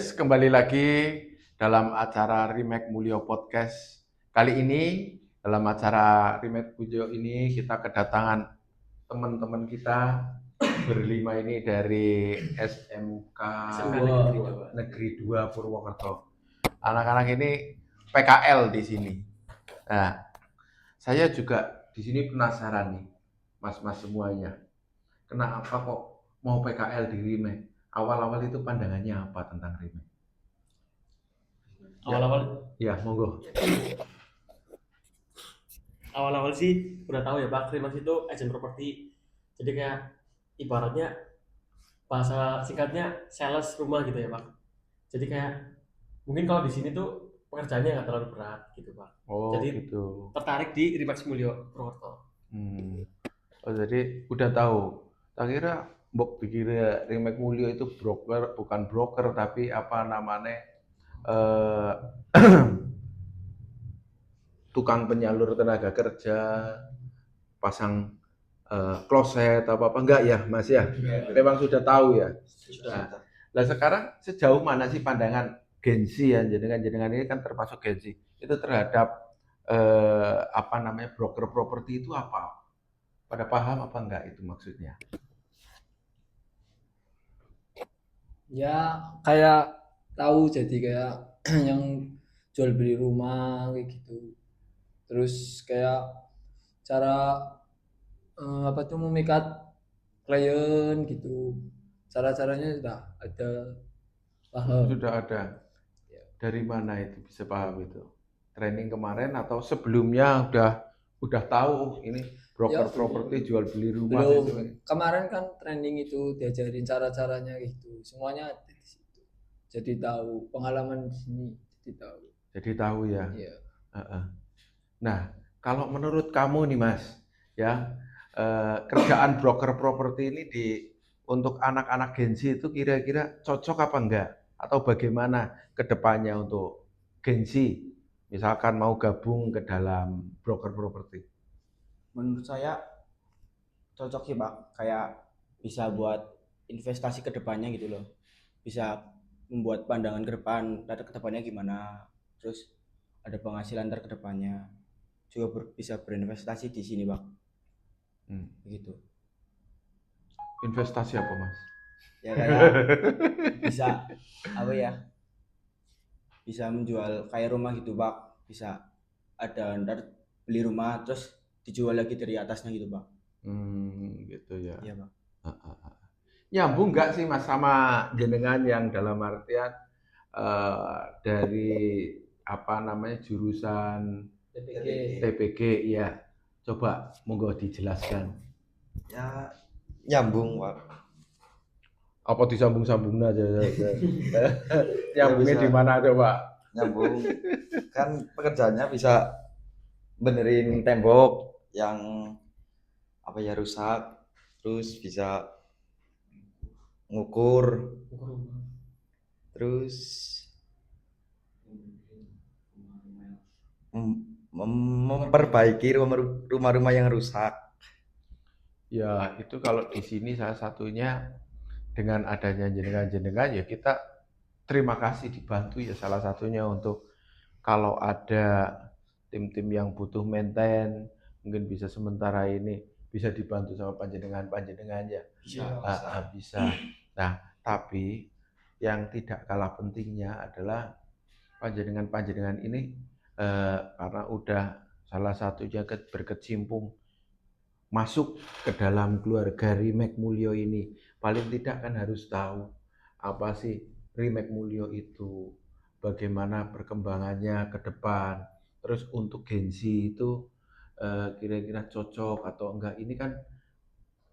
Yes, kembali lagi dalam acara Remake Mulyo Podcast. Kali ini dalam acara Remake Mulyo ini kita kedatangan teman-teman kita berlima ini dari SMK Negeri 2 Purwokerto. Anak-anak ini PKL di sini. Nah, saya juga di sini penasaran nih, mas-mas semuanya. Kenapa kok mau PKL di Remake? Awal-awal itu pandangannya apa tentang Remake? Awal-awal monggo. awal-awal sih udah tahu ya Pak, Rimas itu agent properti. Jadi kayak ibaratnya bahasa singkatnya sales rumah gitu ya Pak. Jadi kayak mungkin kalau di sini tuh pekerjaannya nggak terlalu berat gitu Pak. Oh, Jadi gitu. tertarik di Rimax Mulyo Purwokerto. Oh, jadi udah tahu. Tak kira mbok pikir Remake Mulyo itu broker, bukan broker tapi apa namanya eh, tukang penyalur tenaga kerja, pasang kloset apa enggak ya, Mas ya? Memang sudah tahu ya. Nah, sekarang sejauh mana sih pandangan Gensi ya, jenengan ini kan termasuk Gensi itu terhadap apa namanya broker properti itu apa? Pada paham apa enggak itu maksudnya? Ya kayak tahu, jadi kayak yang jual beli rumah kayak gitu. Terus kayak cara apa tuh memikat klien gitu. Cara-caranya sudah ada, paham. Sudah ada. Dari mana itu bisa paham itu? Training kemarin atau sebelumnya udah tahu ini broker Ya, properti jual beli rumah belum. itu. Kemarin kan training itu diajarin cara-caranya gitu. Semuanya ada di situ. Jadi tahu pengalaman di sini, jadi tahu. Jadi tahu ya. Iya. Nah, kalau menurut kamu nih Mas, ya kerjaan broker properti ini untuk anak-anak Gensi itu kira-kira cocok apa enggak? Atau bagaimana ke depannya untuk Gensi? Misalkan mau gabung ke dalam broker properti. Menurut saya cocok sih Pak, kayak bisa buat investasi ke depannya gitu loh, bisa membuat pandangan ke depan, ke depannya gimana, terus ada penghasilan ke depannya, juga bisa berinvestasi di sini Pak, begitu. Investasi apa Mas? Ya kayak bisa apa ya, bisa menjual kayak rumah gitu Pak, bisa ada ntar beli rumah terus dijual lagi dari atasnya gitu Pak. Gitu ya. Iya Pak. Nyambung nggak sih Mas sama jenengan yang dalam artian dari apa namanya jurusan TPG ya. Coba monggo dijelaskan. Ya nyambung Pak. Apa disambung-sambung aja? Nyambungnya bisa. di mana coba? Nyambung kan pekerjaannya bisa benerin tembok yang apa ya rusak, terus bisa ngukur, terus memperbaiki rumah-rumah yang rusak. Ya, itu kalau di sini salah satunya dengan adanya jenengan-jenengan ya kita terima kasih dibantu ya salah satunya untuk kalau ada tim-tim yang butuh maintain mungkin bisa sementara ini bisa dibantu sama panjenengan ya. Bisa. Nah, tapi yang tidak kalah pentingnya adalah panjenengan ini karena udah salah satunya berkecimpung masuk ke dalam keluarga Remake Mulyo ini, paling tidak kan harus tahu apa sih Remake Mulyo itu, bagaimana perkembangannya ke depan. Terus untuk Gensi itu kira-kira cocok atau enggak, ini kan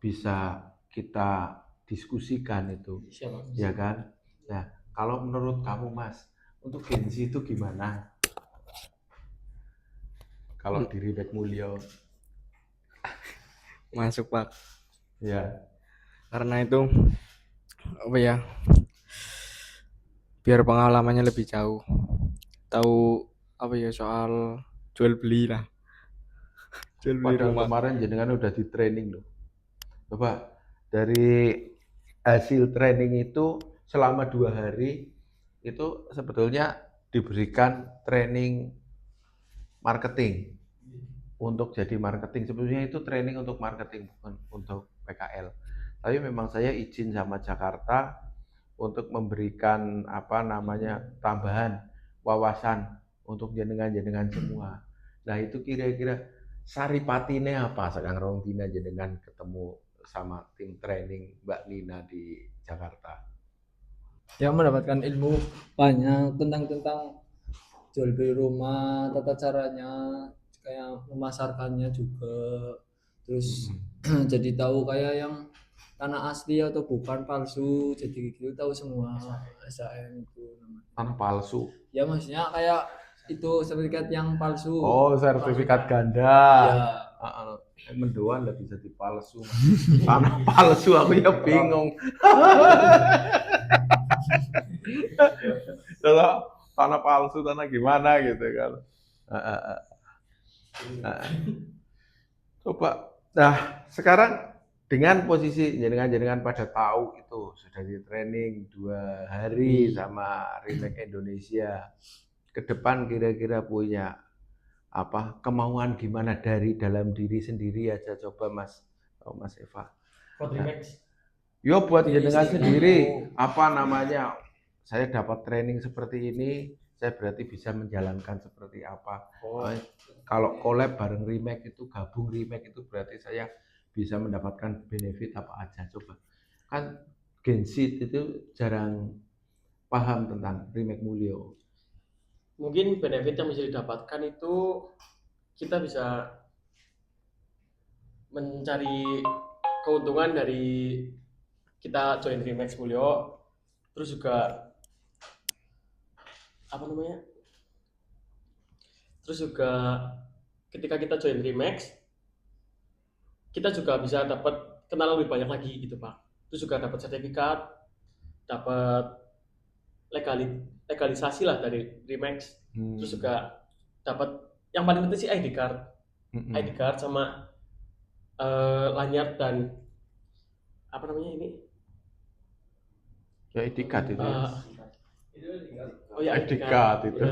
bisa kita diskusikan itu, ya kan? Nah, kalau menurut kamu Mas, untuk Gensi itu gimana? Kalau di Remake Mulyo? Masuk Pak. Ya. Karena itu apa ya? Biar pengalamannya lebih jauh. Tahu apa ya soal jual beli lah. Jual beli Padahal rumah. kemarin jenengan udah di training loh. Coba dari hasil training itu selama 2 hari itu sebetulnya diberikan training marketing untuk jadi marketing. Sebetulnya itu training untuk marketing, bukan untuk PKL. Tapi memang saya izin sama Jakarta untuk memberikan tambahan wawasan untuk jenengan-jenengan semua. Nah itu kira-kira saripatine apa sekarang rong dina jenengan ketemu sama tim training Mbak Nina di Jakarta. Ya mendapatkan ilmu banyak tentang jual beli rumah, tata caranya, kayak memasarkannya juga. Terus jadi tahu kayak yang tanah asli atau bukan palsu, jadi gitu tahu semua. SAM itu namanya. Tanah palsu. Ya maksudnya kayak itu sertifikat yang palsu. Oh, sertifikat ganda. Ya. Mendoan lah bisa dipalsu. Tanah palsu aku ya bingung. Kalau tanah palsu, tanah gimana gitu kan. Coba. Nah, sekarang dengan posisi jenengan pada tahu itu sudah di training 2 hari sama Remake Indonesia. Ke depan kira-kira punya kemauan gimana dari dalam diri sendiri aja coba Mas Eva. Buat Remax. Yo buat Diri jenengan sendiri. sendiri saya dapat training seperti ini, saya berarti bisa menjalankan seperti apa. Kalau collab bareng Remake itu, gabung Remake itu berarti saya bisa mendapatkan benefit apa aja. Coba kan Gen Z itu jarang paham tentang Remake Mulyo. Mungkin benefit yang bisa didapatkan itu kita bisa mencari keuntungan dari kita join Remax Mulyo, terus juga ketika kita join Remax kita juga bisa dapat kenalan lebih banyak lagi gitu Pak. Terus juga dapat sertifikat, dapat legalisasi lah dari Remax. Terus juga dapat yang paling penting sih ID card sama lanyard dan Ya ID card itu. Oh ya ID card itu.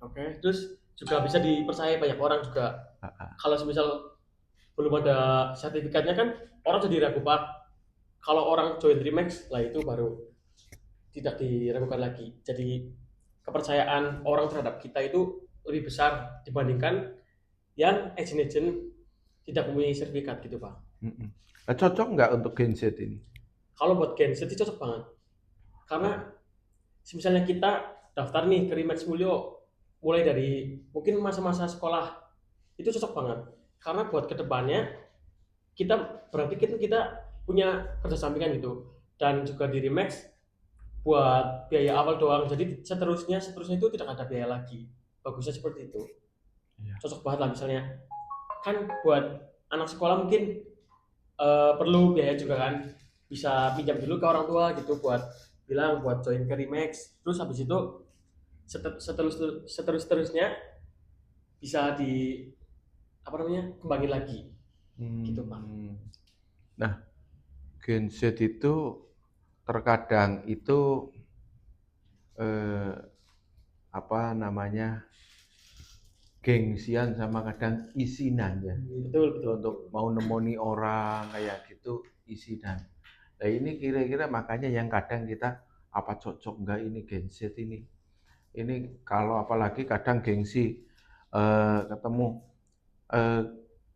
Oke, terus juga bisa dipercaya banyak orang juga. Kalau misal belum ada sertifikatnya kan orang jadi ragu Pak. Kalau orang join Remax lah itu baru tidak diragukan lagi. Jadi kepercayaan orang terhadap kita itu lebih besar dibandingkan yang agent tidak mempunyai sertifikat gitu Pak. Nah, cocok nggak untuk Gen Z ini? Kalau buat Gen Z itu cocok banget. Karena misalnya kita daftar nih ke Remax Mulyo mulai dari mungkin masa-masa sekolah itu cocok banget. Karena buat kedepannya kita berpikir kita punya kerja sampingan gitu, dan juga di Remax buat biaya awal doang, jadi seterusnya itu tidak ada biaya lagi. Bagusnya seperti itu. Cocok banget lah. Misalnya kan buat anak sekolah mungkin perlu biaya juga kan, bisa pinjam dulu ke orang tua gitu buat bilang buat join ke Remax, terus habis itu seterusnya bisa kembangin lagi gitu Pak. Nah, Gen Z itu terkadang itu gengsian sama kadang isinan ya. Betul. Untuk mau nemoni orang kayak gitu isinan. Nah ini kira-kira makanya yang kadang kita apa cocok enggak ini Gen Z ini. Ini kalau apalagi kadang gengsi ketemu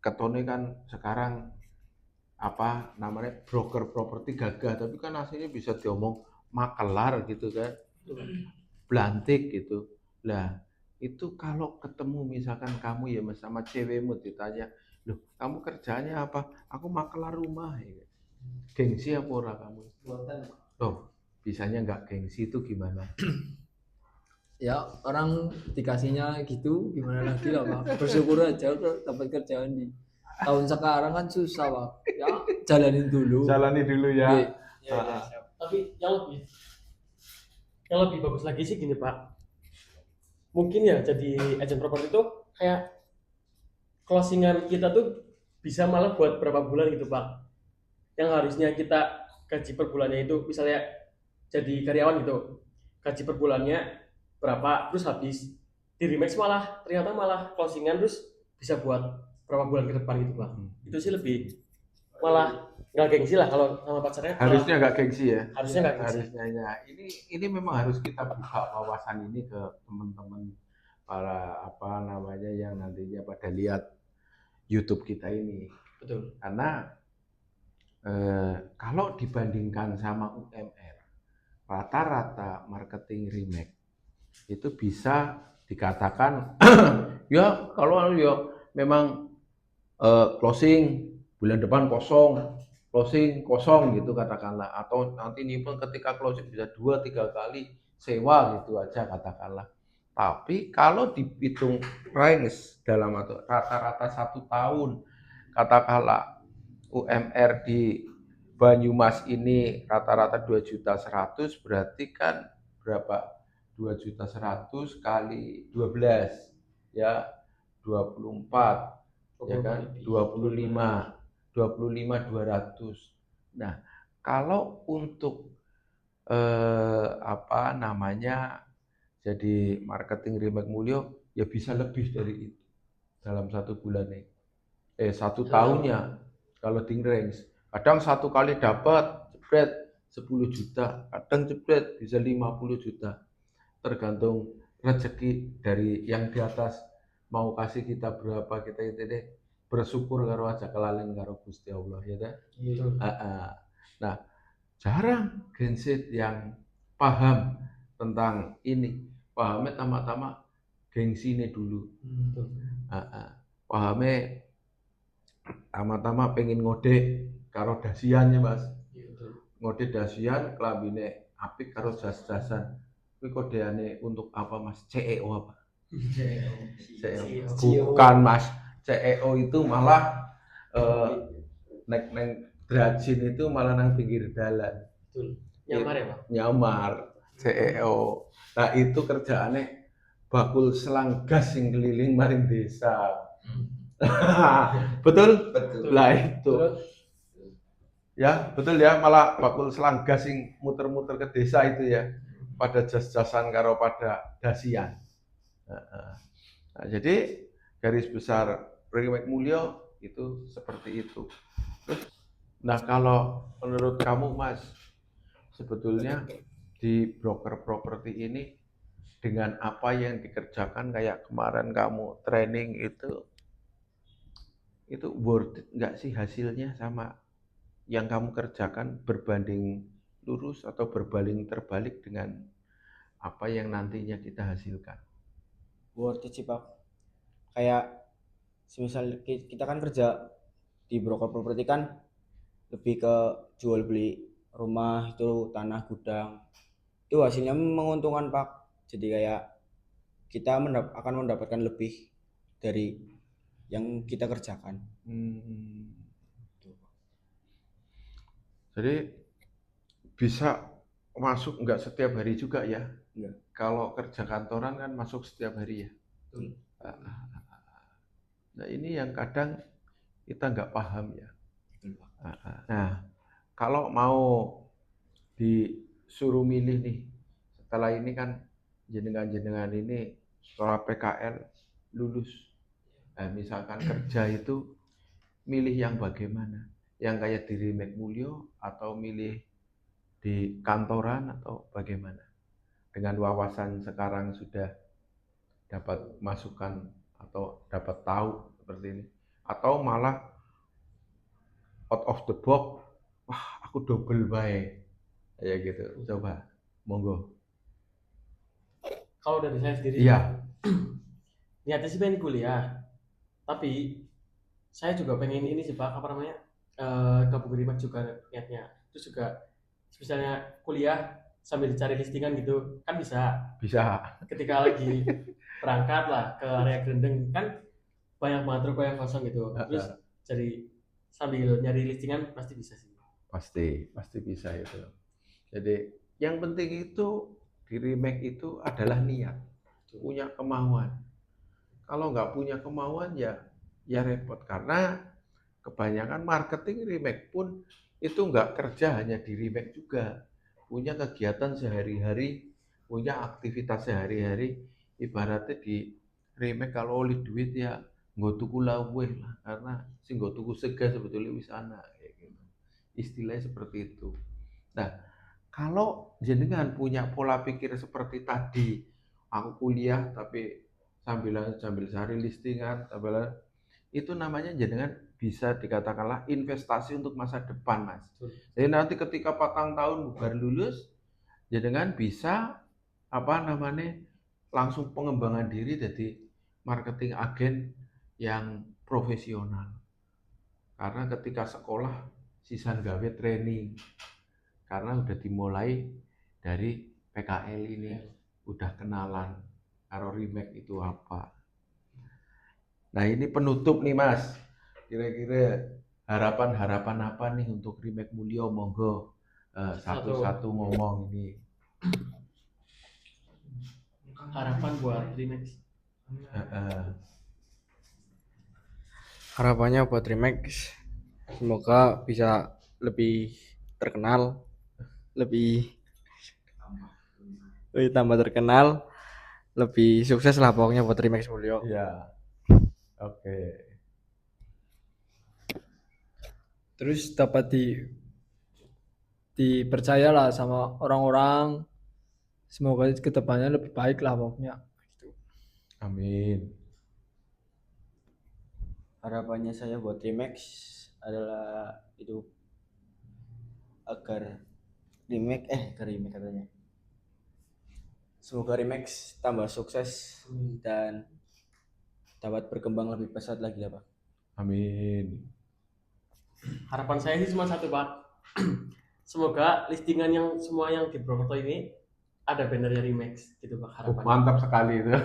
ketone kan sekarang broker properti gagah, tapi kan aslinya bisa diomong makelar gitu kan, belantik gitu. Lah itu kalau ketemu misalkan kamu ya sama cewekmu ditanya, loh kamu kerjanya apa? Aku makelar rumah. Ya. Gengsi apa ora kamu? Loh bisanya nggak gengsi itu gimana? Ya orang dikasihnya gitu gimana lagi lah Pak. Bersyukur aja dapat kerjaan di tahun sekarang kan susah Pak. Ya jalanin dulu. Jalani dulu ya. Ya. Tapi yang lebih bagus lagi sih gini Pak. Mungkin ya jadi agent properti itu kayak closingan kita tuh bisa malah buat berapa bulan gitu Pak. Yang harusnya kita gaji per bulannya itu misalnya jadi karyawan gitu, gaji per bulannya berapa, terus habis di remix malah ternyata malah closingan terus bisa buat berapa bulan ke depan gitu bang. Itu sih lebih malah nggak gengsi lah kalau sama pacarnya, malah Harusnya nggak gengsi ya. harusnya nggak gengsi. Harusnya ya. Ini memang harus kita buka wawasan ini ke teman-teman para apa namanya yang nantinya pada lihat YouTube kita ini. Betul. Karena kalau dibandingkan sama UMR, rata-rata marketing remake itu bisa dikatakan ya kalau ya memang closing bulan depan kosong, closing kosong gitu katakanlah, atau nanti nih pun ketika closing bisa 2-3 kali sewa gitu aja katakanlah. Tapi kalau dihitung range dalam atau rata-rata 1 tahun, katakanlah UMR di Banyumas ini rata-rata 2.100.000, berarti kan berapa? 2.100.000 kali 12 ya 24 ya kan 25.200. Nah, kalau untuk apa namanya jadi marketing remake Mulyo ya bisa lebih dari itu dalam 1 bulan nih. 1 tahunnya kalau di range. Kadang 1 kali dapat jebret 10 juta, kadang jebret bisa 50 juta. Tergantung rezeki dari yang di atas mau kasih kita berapa, kita itu bersyukur karo aja kelalen karo Gusti Allah ya teh. Nah, jarang genset yang paham tentang ini. Pahamnya tama-tama gengsine dulu. Pahamnya tama-tama pengen ngode karo dasian ya Mas. Ngode dasian kelambine apik karo jas-jasan. Kuwi kodeane untuk apa Mas? CEO apa? CEO. Bukan Mas. CEO itu malah neng drajin itu malah nang pinggir dalan. Betul. Nyamar ya Pak? Nyamar CEO. Nah itu kerjaannya bakul selang gas yang keliling maring desa. Betul? Betul. Lah itu. Ya, betul ya, malah bakul selang gas yang muter-muter ke desa itu ya. Pada jas-jasan karo pada dasian. Nah, jadi garis besar Remake Mulyo itu seperti itu. Nah, kalau menurut kamu Mas, sebetulnya di broker properti ini dengan apa yang dikerjakan kayak kemarin kamu training itu worth it nggak sih hasilnya sama yang kamu kerjakan berbanding lurus atau berbanding terbalik dengan apa yang nantinya kita hasilkan? Worth it sih Pak. Kayak semisal kita kan kerja di broker properti kan lebih ke jual beli rumah, itu tanah, gudang, itu hasilnya menguntungkan Pak. Jadi kayak kita akan mendapatkan lebih dari yang kita kerjakan. Jadi bisa masuk nggak setiap hari juga ya? Enggak. Kalau kerja kantoran kan masuk setiap hari ya. Betul. Nah ini yang kadang kita nggak paham ya. Betul, Pak. Nah kalau mau disuruh milih nih, setelah ini kan jenengan-jenengan ini setelah PKL lulus, misalkan kerja itu milih yang bagaimana? Yang kayak di Remake Mulyo atau milih di kantoran atau bagaimana? Dengan wawasan sekarang sudah dapat masukan atau dapat tahu seperti ini, atau malah out of the box, wah aku double baik, ya gitu. Coba, monggo. Kalau dari saya sendiri, Iya. niatnya sih pengen kuliah, tapi saya juga pengen ini sih Pak, apa namanya, gabung Remake juga niatnya. Terus juga misalnya kuliah sambil cari listingan gitu kan bisa. Ketika lagi berangkat lah ke area Grendeng kan banyak banget ruko yang kosong gitu, terus jadi sambil nyari listingan pasti bisa sih. Pasti bisa itu. Jadi yang penting itu di Remake itu adalah niat, punya kemauan. Kalau nggak punya kemauan ya repot, karena kebanyakan marketing Remake pun itu nggak kerja hanya di remake juga, punya kegiatan sehari-hari, punya aktivitas sehari-hari, ibaratnya di remake kalau oleh duit ya nggo tuku lawuh lah, karena sing nggo tuku sega sebetulnya wis ana kayak gitu. Istilahnya seperti itu. Nah, kalau jenengan punya pola pikir seperti tadi, aku kuliah tapi sambil cari listingan, itu namanya jenengan bisa dikatakanlah investasi untuk masa depan, Mas. Jadi nanti ketika patang tahun baru lulus, jenengan bisa apa namanya langsung pengembangan diri jadi marketing agen yang profesional. Karena ketika sekolah sisan gawe training, karena udah dimulai dari PKL ini, udah kenalan karo remake itu apa. Nah ini penutup nih Mas, kira-kira harapan-harapan apa nih untuk remake Mulyo, monggo satu-satu ngomong ini. Harapan buat remake. Harapannya buat Remax semoga bisa lebih terkenal, lebih tambah terkenal, lebih sukses lah pokoknya buat Remax Mulyo. Ya, oke. Terus dapat dipercayalah sama orang-orang, semoga kedepannya lebih baik lah pokoknya gitu. Amin. Harapannya saya buat Remax adalah itu agar remake katanya. Semoga Remax tambah sukses dan dapat berkembang lebih pesat lagi ya Pak. Amin. Harapan saya sih cuma satu Pak. Semoga listingan yang semua yang di Brokerto ini ada bannernya remake gitu Pak harapannya. Mantap sekali itu.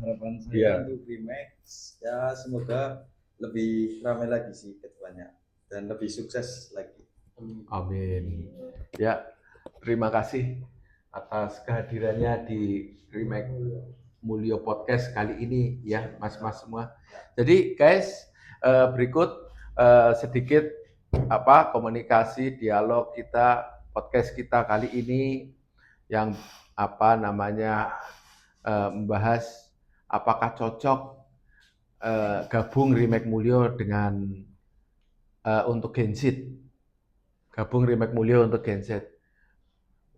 Harapan saya Iya. untuk Remax ya semoga lebih ramai lagi sih ke depannya dan lebih sukses lagi. Amin. Ya, terima kasih atas kehadirannya di Remake Mulyo Podcast kali ini ya, Mas-mas semua. Jadi guys, berikut sedikit komunikasi dialog kita podcast kita kali ini yang membahas apakah cocok gabung Remake Mulyo dengan untuk Gen Z. Gabung Remake Mulyo untuk Gen Z.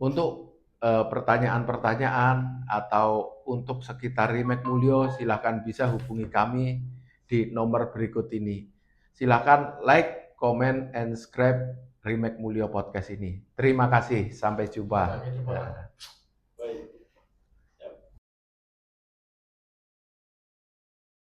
Untuk pertanyaan-pertanyaan atau untuk sekitar Remake Mulyo, silakan bisa hubungi kami di nomor berikut ini. Silakan like, comment, and subscribe Remake Mulyo Podcast ini. Terima kasih, sampai jumpa. Sampai jumpa.